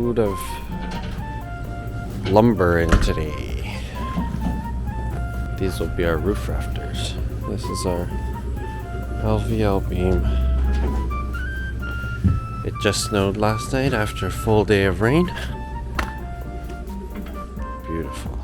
load of lumber in today. These will be our roof rafters. This is our LVL beam. It just snowed last night after a full day of rain. Beautiful.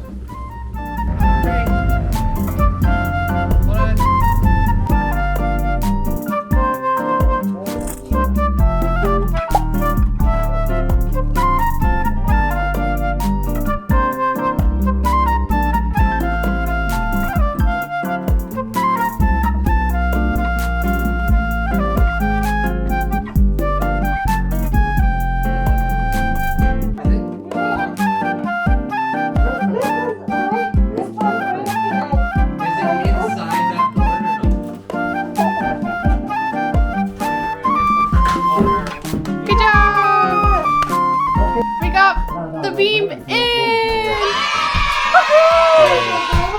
Beam in!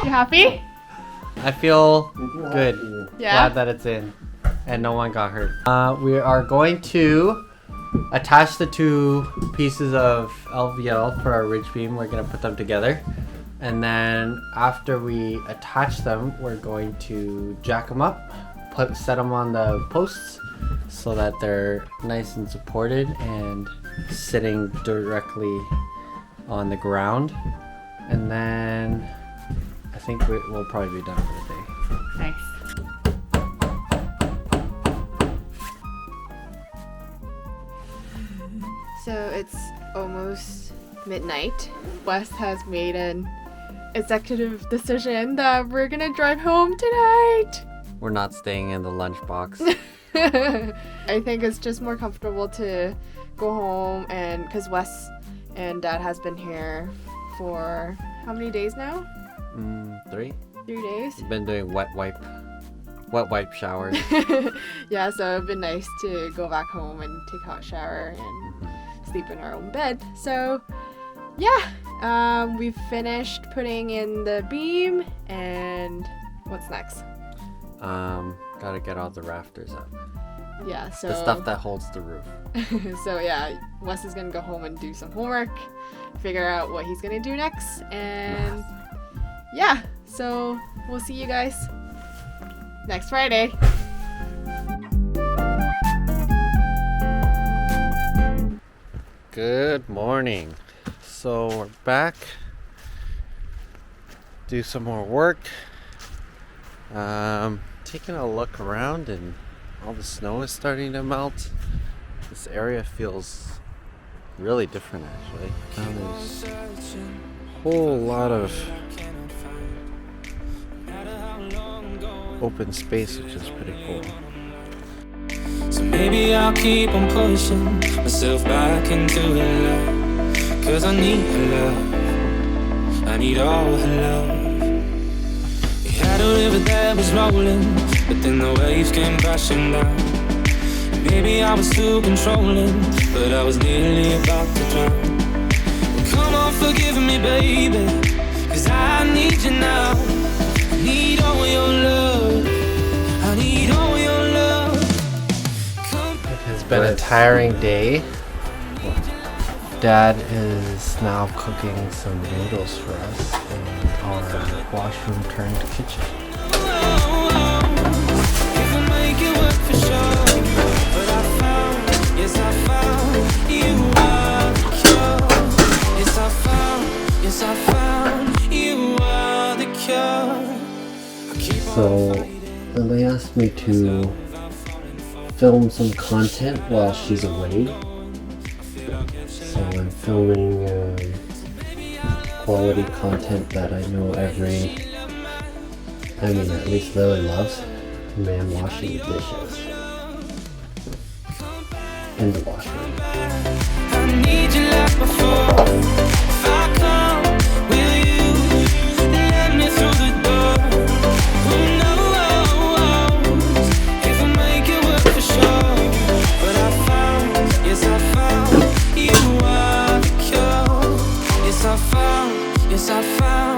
You happy? I feel good. Yeah? Glad that it's in and no one got hurt. We are going to attach the two pieces of LVL for our ridge beam. We're going to put them together. And then after we attach them, we're going to jack them up, set them on the posts so that they're nice and supported and sitting directly on the ground, and then I think we'll probably be done for the day. Nice. So it's almost midnight. Wes has made an executive decision that we're gonna drive home tonight. We're not staying in the lunchbox. I think it's just more comfortable to go home, and because Wes and Dad has been here for how many days now? 3. 3 days. We've been doing wet wipe showers. Yeah, so it'd been nice to go back home and take a hot shower and sleep in our own bed. So yeah, we've finished putting in the beam, and what's next? Gotta get all the rafters up. Yeah, so the stuff that holds the roof. So yeah, Wes is gonna go home and do some homework, figure out what he's gonna do next, and yeah, so we'll see you guys next Friday. Good morning. So we're back. Do some more work. Taking a look around, and all the snow is starting to melt. This area feels really different actually. Now there's a whole lot of open space, which is pretty cool. So maybe I'll keep on pushing myself back into her love, 'cause I need her love, I need all her love. We had a river that was rolling, but then the waves came crashing down. Maybe I was too controlling, but I was nearly about to drown. Well, come on, forgive me, baby, 'cause I need you now. I need all your love, I need all your love. It has been a tiring day. Dad is now cooking some noodles for us in our washroom turned kitchen. So Lily asked me to film some content while she's away. So I'm filming quality content that I know at least Lily loves. Man washing the dishes in the washroom. I need you like before. If I come, will you let me through the door? Who knows if I make it work for sure? But I found, yes I found, you are the cure. Yes I found, yes I found.